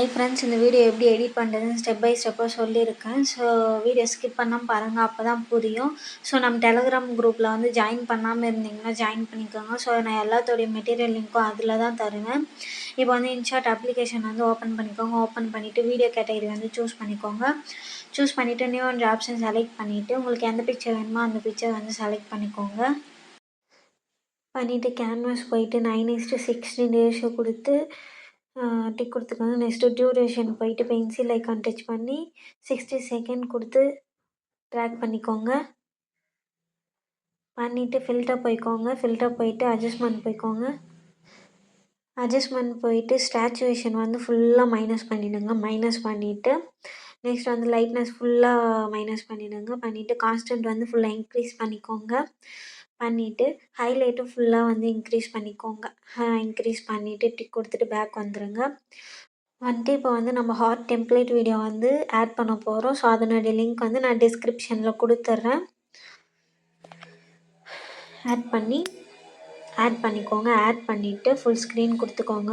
Hi friends, இந்த video எப்படி edit பண்ணுறதுன்னு ஸ்டெப் பை ஸ்டெப்பாக சொல்லியிருக்கேன். ஸோ வீடியோ ஸ்கிப் பண்ணாமல் பாருங்கள், அப்போ தான் புரியும். ஸோ நம்ம டெலகிராம் குரூப்பில் வந்து ஜாயின் பண்ணாமல் இருந்தீங்கன்னா ஜாயின் பண்ணிக்கோங்க. ஸோ நான் எல்லாத்தோடைய மெட்டீரியல் லிங்க்கும் அதில் தான் தருவேன். இப்போ வந்து இன்ஷாட் அப்ளிகேஷன் வந்து ஓப்பன் பண்ணிக்கோங்க. ஓப்பன் பண்ணிவிட்டு வீடியோ கேட்டகரி வந்து சூஸ் பண்ணிக்கோங்க. சூஸ் பண்ணிவிட்டு நியூ அண்ட் ஆப்ஷன் செலக்ட் பண்ணிவிட்டு உங்களுக்கு எந்த பிக்சர் வேணுமோ அந்த பிக்சர் வந்து செலக்ட் பண்ணிக்கோங்க. பண்ணிவிட்டு கேன்வாஸ் போயிட்டு 9:16 ரேஷியோ கொடுத்து டிக் கொடுத்துக்கோங்க. நெக்ஸ்ட்டு டியூரேஷன் போயிட்டு பென்சில் ஐக்கான் டச் பண்ணி 60 செகண்ட் கொடுத்து ட்ராக் பண்ணிக்கோங்க. பண்ணிவிட்டு ஃபில்டர் போய்க்கோங்க. ஃபில்டர் போயிட்டு அட்ஜஸ்ட்மெண்ட் போய்க்கோங்க. அட்ஜஸ்ட்மெண்ட் போயிட்டு ஸ்டாச்சுவேஷன் வந்து ஃபுல்லாக மைனஸ் பண்ணிவிடுங்க. மைனஸ் பண்ணிவிட்டு நெக்ஸ்ட் வந்து லைட்னஸ் ஃபுல்லாக மைனஸ் பண்ணிவிடுங்க. பண்ணிவிட்டு கான்ஸ்டன்ட் வந்து ஃபுல்லாக இன்க்ரீஸ் பண்ணிக்கோங்க. பண்ணிவிட்டு ஹைலைட்டும் ஃபுல்லாக வந்து இன்க்ரீஸ் பண்ணிக்கோங்க. இன்க்ரீஸ் பண்ணிவிட்டு டிக் கொடுத்துட்டு பேக் வந்துடுங்க. வந்துட்டு இப்போ வந்து நம்ம ஹார்ட் டெம்ப்ளேட் வீடியோ வந்து ஆட் பண்ண போகிறோம். ஸோ அதனுடைய லிங்க் வந்து நான் டிஸ்கிரிப்ஷனில் கொடுத்துட்றேன். ஆட் பண்ணிக்கோங்க. ஆட் பண்ணிவிட்டு ஃபுல் ஸ்க்ரீன் கொடுத்துக்கோங்க.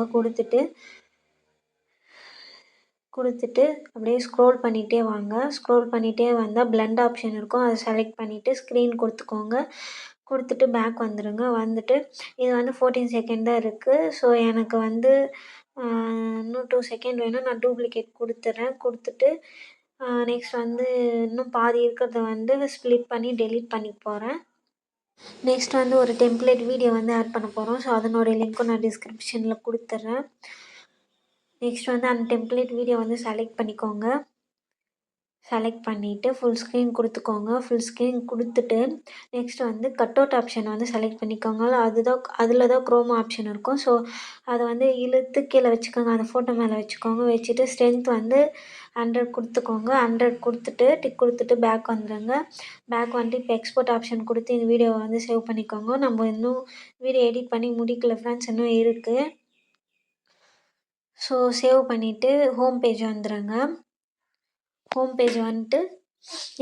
கொடுத்துட்டு அப்படியே ஸ்க்ரோல் பண்ணிகிட்டே வாங்க. ஸ்க்ரோல் பண்ணிகிட்டே வந்தால் பிளெண்ட் ஆப்ஷன் இருக்கும், அதை செலக்ட் பண்ணிவிட்டு ஸ்க்ரீன் கொடுத்துக்கோங்க. கொடுத்துட்டு பேக் வந்துடுங்க. வந்துட்டு இது வந்து 14 செகண்ட் தான் இருக்குது. ஸோ எனக்கு வந்து இன்னும் 2 செகண்ட் வேணும். நான் டூப்ளிகேட் கொடுத்துட்றேன். கொடுத்துட்டு நெக்ஸ்ட் வந்து இன்னும் பாதி இருக்கிறத வந்து ஸ்ப்ளிட் பண்ணி டெலீட் பண்ணிக்க போகிறேன். நெக்ஸ்ட் வந்து ஒரு டெம்ப்ளேட் வீடியோ வந்து ஆட் பண்ண போகிறோம். ஸோ அதனுடைய லிங்க்கும் நான் டிஸ்கிரிப்ஷனில் கொடுத்துட்றேன். நெக்ஸ்ட் வந்து அந்த டெம்ப்ளேட் வீடியோ வந்து செலக்ட் பண்ணிக்கோங்க. செலக்ட் பண்ணிவிட்டு ஃபுல் ஸ்க்ரீன் கொடுத்துக்கோங்க. ஃபுல் ஸ்க்ரீன் கொடுத்துட்டு நெக்ஸ்ட் வந்து கட் அவுட் ஆப்ஷன் வந்து செலக்ட் பண்ணிக்கோங்க. அதில் தான் குரோமா ஆப்ஷன் இருக்கும். ஸோ அதை வந்து இழுத்து கீழே வச்சுக்கோங்க. அந்த ஃபோட்டோ மேலே வச்சுக்கோங்க. வச்சுட்டு ஸ்ட்ரென்த் வந்து 100 கொடுத்துக்கோங்க. 100 கொடுத்துட்டு டிக் கொடுத்துட்டு பேக் வந்துடுங்க. பேக் வந்துட்டு இப்போ எக்ஸ்போர்ட் ஆப்ஷன் கொடுத்து இந்த வீடியோவை வந்து சேவ் பண்ணிக்கோங்க. நம்ம இன்னும் வீடியோ எடிட் பண்ணி முடிக்கல ஃப்ரெண்ட்ஸ், இன்னும் இருக்குது. ஸோ சேவ் பண்ணிவிட்டு ஹோம் பேஜ் வந்துடுங்க. ஹோம் பேஜ் வந்துட்டு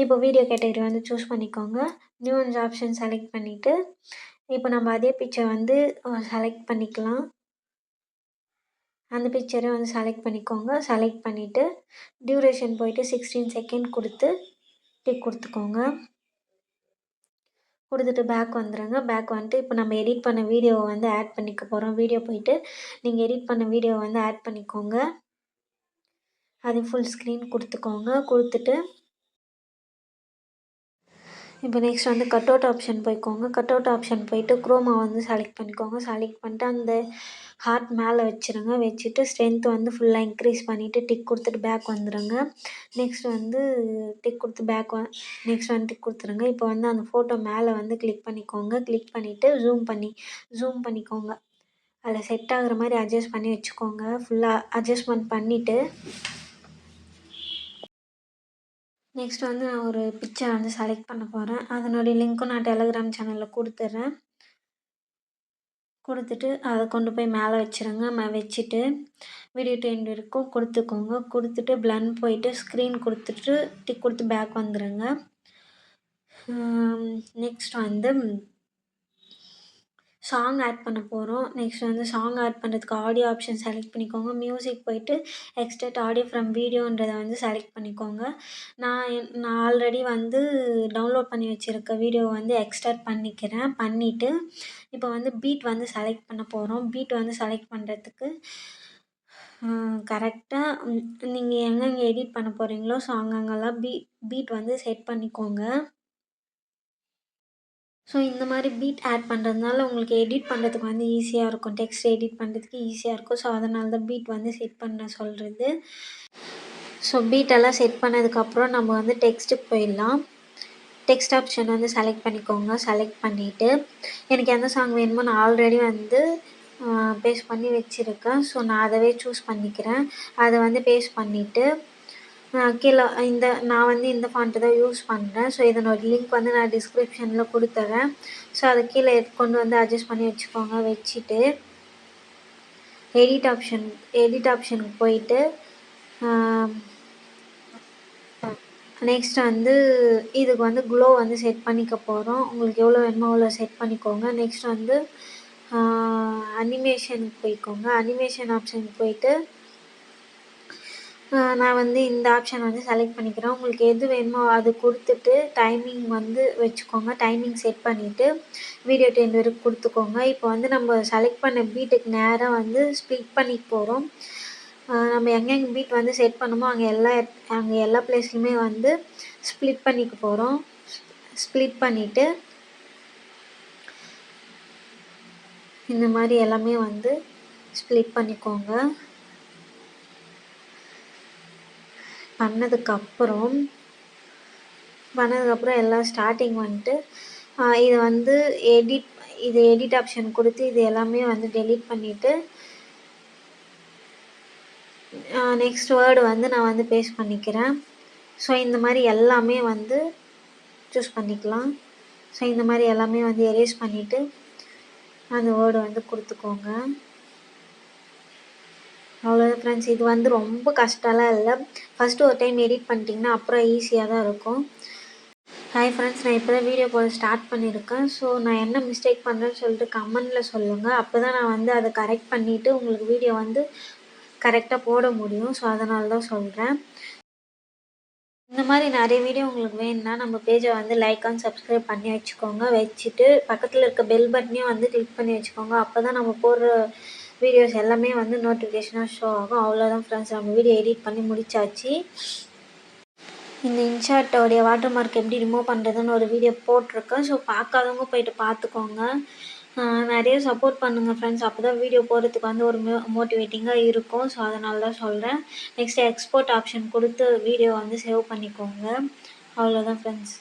இப்போ வீடியோ கேட்டகரி வந்து சூஸ் பண்ணிக்கோங்க. நியூ அண்ட் ஆப்ஷன் செலக்ட் பண்ணிவிட்டு இப்போ நம்ம அதே பிக்சர் வந்து செலக்ட் பண்ணிக்கலாம். அந்த பிக்சரை வந்து செலக்ட் பண்ணிக்கோங்க. செலக்ட் பண்ணிவிட்டு டியூரேஷன் போயிட்டு 16 செகண்ட் கொடுத்து டிக் கொடுத்துக்கோங்க. கொடுத்துட்டு பேக் வந்துடுங்க. பேக் வந்துட்டு இப்போ நம்ம எடிட் பண்ண வீடியோவை வந்து ஆட் பண்ணிக்க போகிறோம். வீடியோ போயிட்டு நீங்கள் எடிட் பண்ண வீடியோவை வந்து ஆட் பண்ணிக்கோங்க. அது ஃபுல் ஸ்க்ரீன் கொடுத்துக்கோங்க. கொடுத்துட்டு இப்போ நெக்ஸ்ட் வந்து கட் அவுட் ஆப்ஷன் போய்க்கோங்க. கட் அவுட் ஆப்ஷன் போயிட்டு குரோமா வந்து செலக்ட் பண்ணிக்கோங்க. செலக்ட் பண்ணிட்டு அந்த ஹார்ட் மேலே வச்சுருங்க. வச்சுட்டு ஸ்ட்ரென்த் வந்து ஃபுல்லாக இன்க்ரீஸ் பண்ணிவிட்டு டிக் கொடுத்துட்டு பேக் வந்துடுங்க. நெக்ஸ்ட் வந்து டிக் கொடுத்து நெக்ஸ்ட் வந்து டிக் கொடுத்துருங்க. இப்போ வந்து அந்த ஃபோட்டோ மேலே வந்து கிளிக் பண்ணிக்கோங்க. கிளிக் பண்ணிவிட்டு ஜூம் பண்ணிக்கோங்க. அதில் செட் ஆகுற மாதிரி அட்ஜஸ்ட் பண்ணி வச்சுக்கோங்க. ஃபுல்லாக அட்ஜஸ்ட்மெண்ட் பண்ணிவிட்டு நெக்ஸ்ட் வந்து நான் ஒரு பிக்சர் வந்து செலக்ட் பண்ண போகிறேன். அதனுடைய லிங்க்கும் நான் டெலகிராம் சேனலில் கொடுத்துட்றேன். கொடுத்துட்டு அதை கொண்டு போய் மேலே வச்சுருங்க. வச்சுட்டு வீடியோ டு எண்ட் வரைக்கும் கொடுத்துக்கோங்க. கொடுத்துட்டு பிளண்ட் போயிட்டு ஸ்க்ரீன் கொடுத்துட்டு டிக் கொடுத்து பேக் வந்துடுங்க. நெக்ஸ்ட் வந்து சாங் ஆட் பண்ண போகிறோம். நெக்ஸ்ட் வந்து சாங் ஆட் பண்ணுறதுக்கு ஆடியோ ஆப்ஷன் செலக்ட் பண்ணிக்கோங்க. மியூசிக் போயிட்டு எக்ஸ்ட்ராக்ட் ஆடியோ ஃப்ரம் வீடியோன்றதை வந்து செலக்ட் பண்ணிக்கோங்க. நான் ஆல்ரெடி வந்து டவுன்லோட் பண்ணி வச்சுருக்க வீடியோவை வந்து எக்ஸ்ட்ராக்ட் பண்ணிக்கிறேன். பண்ணிவிட்டு இப்போ வந்து பீட் வந்து செலக்ட் பண்ண போகிறோம். பீட் வந்து செலக்ட் பண்ணுறதுக்கு கரெக்டாக நீங்கள் எங்கெங்கே எடிட் பண்ண போகிறீங்களோ ஸோ அங்கங்கெல்லாம் பீட் வந்து செட் பண்ணிக்கோங்க. ஸோ இந்த மாதிரி பீட் ஆட் பண்ணுறதுனால உங்களுக்கு எடிட் பண்ணுறதுக்கு வந்து ஈஸியாக இருக்கும். டெக்ஸ்ட் எடிட் பண்ணுறதுக்கு ஈஸியாக இருக்கும். ஸோ அதனால தான் பீட் வந்து செட் பண்ண சொல்கிறது. ஸோ பீட்டெல்லாம் செட் பண்ணதுக்கப்புறம் நம்ம வந்து டெக்ஸ்ட்டுக்கு போயிடலாம். டெக்ஸ்ட் ஆப்ஷன் வந்து செலக்ட் பண்ணிக்கோங்க. செலக்ட் பண்ணிவிட்டு எனக்கு எந்த சாங் வேணுமோ நான் ஆல்ரெடி வந்து பேஸ்ட் பண்ணி வச்சுருக்கேன். ஸோ நான் அதவே சூஸ் பண்ணிக்கிறேன். அதை வந்து பேஸ்ட் பண்ணிவிட்டு கீழே நான் வந்து இந்த ஃபாண்ட்டு தான் யூஸ் பண்ணுறேன். ஸோ இதனோட லிங்க் வந்து நான் டிஸ்கிரிப்ஷனில் கொடுத்துட்றேன். ஸோ அதை கீழே கொண்டு வந்து அட்ஜஸ்ட் பண்ணி வச்சுக்கோங்க. வச்சுட்டு எடிட் ஆப்ஷனுக்கு போயிட்டு நெக்ஸ்ட் வந்து இதுக்கு வந்து க்ளோ வந்து செட் பண்ணிக்க போகிறோம். உங்களுக்கு எவ்வளோ வேணுமோ அவ்வளோ செட் பண்ணிக்கோங்க. நெக்ஸ்ட் வந்து அனிமேஷனுக்கு போய்க்கோங்க. அனிமேஷன் ஆப்ஷனுக்கு போயிட்டு நான் வந்து இந்த ஆப்ஷன் வந்து செலக்ட் பண்ணிக்கிறேன். உங்களுக்கு எது வேணுமோ அது குடுத்துட்டு டைமிங் வந்து வச்சுக்கோங்க. டைமிங் செட் பண்ணிவிட்டு வீடியோ 10 வரைக்கும் குடுத்துக்கோங்க. இப்போ வந்து நம்ம செலக்ட் பண்ண பீட்டுக்கு நேரா வந்து ஸ்ப்ளிட் பண்ணிக்க போறோம். நம்ம எங்கெங்க பீட் வந்து செட் பண்ணோமோ அங்கே எல்லா பிளேஸ்லையுமே வந்து ஸ்ப்ளிட் பண்ணிக்க போறோம். ஸ்ப்ளிட் பண்ணிவிட்டு இந்த மாரி எல்லாமே வந்து ஸ்ப்ளிட் பண்ணிக்கோங்க. பண்ணதுக்கப்புறம் எல்லாம் ஸ்டார்டிங் வந்துட்டு இது எடிட் ஆப்ஷன் கொடுத்து இது எல்லாமே வந்து டெலீட் பண்ணிவிட்டு நெக்ஸ்ட் வேர்டு வந்து நான் வந்து பேஸ்ட் பண்ணிக்கிறேன். ஸோ இந்த மாதிரி எல்லாமே வந்து சூஸ் பண்ணிக்கலாம். ஸோ இந்த மாதிரி எல்லாமே வந்து எரேஸ் பண்ணிவிட்டு அந்த வேர்டு வந்து கொடுத்துக்கோங்க. அவ்வளோதான் ஃப்ரெண்ட்ஸ். இது வந்து ரொம்ப கஷ்டம்லாம் இல்லை. ஃபஸ்ட்டு ஒரு டைம் எடிட் பண்ணிட்டீங்கன்னா அப்புறம் ஈஸியாக தான் இருக்கும். ஹாய் ஃப்ரெண்ட்ஸ், நான் இப்போ தான் வீடியோ போட ஸ்டார்ட் பண்ணியிருக்கேன். ஸோ நான் என்ன மிஸ்டேக் பண்ணுறேன்னு சொல்லிட்டு கமெண்டில் சொல்லுங்கள். அப்போ தான் நான் வந்து அதை கரெக்ட் பண்ணிவிட்டு உங்களுக்கு வீடியோ வந்து கரெக்டாக போட முடியும். ஸோ அதனால தான் சொல்கிறேன். இந்த மாதிரி நிறைய வீடியோ உங்களுக்கு வேணும்னா நம்ம பேஜை வந்து லைக் அண்ட் சப்ஸ்கிரைப் பண்ணி வச்சுக்கோங்க. வச்சுட்டு பக்கத்தில் இருக்க பெல் பட்டனையும் வந்து கிளிக் பண்ணி வச்சுக்கோங்க. அப்போ தான் நம்ம போடுற வீடியோஸ் எல்லாமே வந்து நோட்டிஃபிகேஷனாக ஷோ ஆகும். அவ்வளோதான் ஃப்ரெண்ட்ஸ், நம்ம வீடியோ எடிட் பண்ணி முடிச்சாச்சு. இந்த இன்ஷாட்டோடைய வாட்டர் மார்க் எப்படி ரிமூவ் பண்ணுறதுன்னு ஒரு வீடியோ போட்டிருக்கேன். ஸோ பார்க்காதவங்க போய்ட்டு பார்த்துக்கோங்க. நிறைய சப்போர்ட் பண்ணுங்கள் ஃப்ரெண்ட்ஸ். அப்போ தான் வீடியோ போடுறதுக்கு வந்து ஒரு மோட்டிவேட்டிங்காக இருக்கும். ஸோ அதனால தான் சொல்கிறேன். நெக்ஸ்ட்டு எக்ஸ்போர்ட் ஆப்ஷன் கொடுத்து வீடியோ வந்து சேவ் பண்ணிக்கோங்க. அவ்வளோதான் ஃப்ரெண்ட்ஸ்.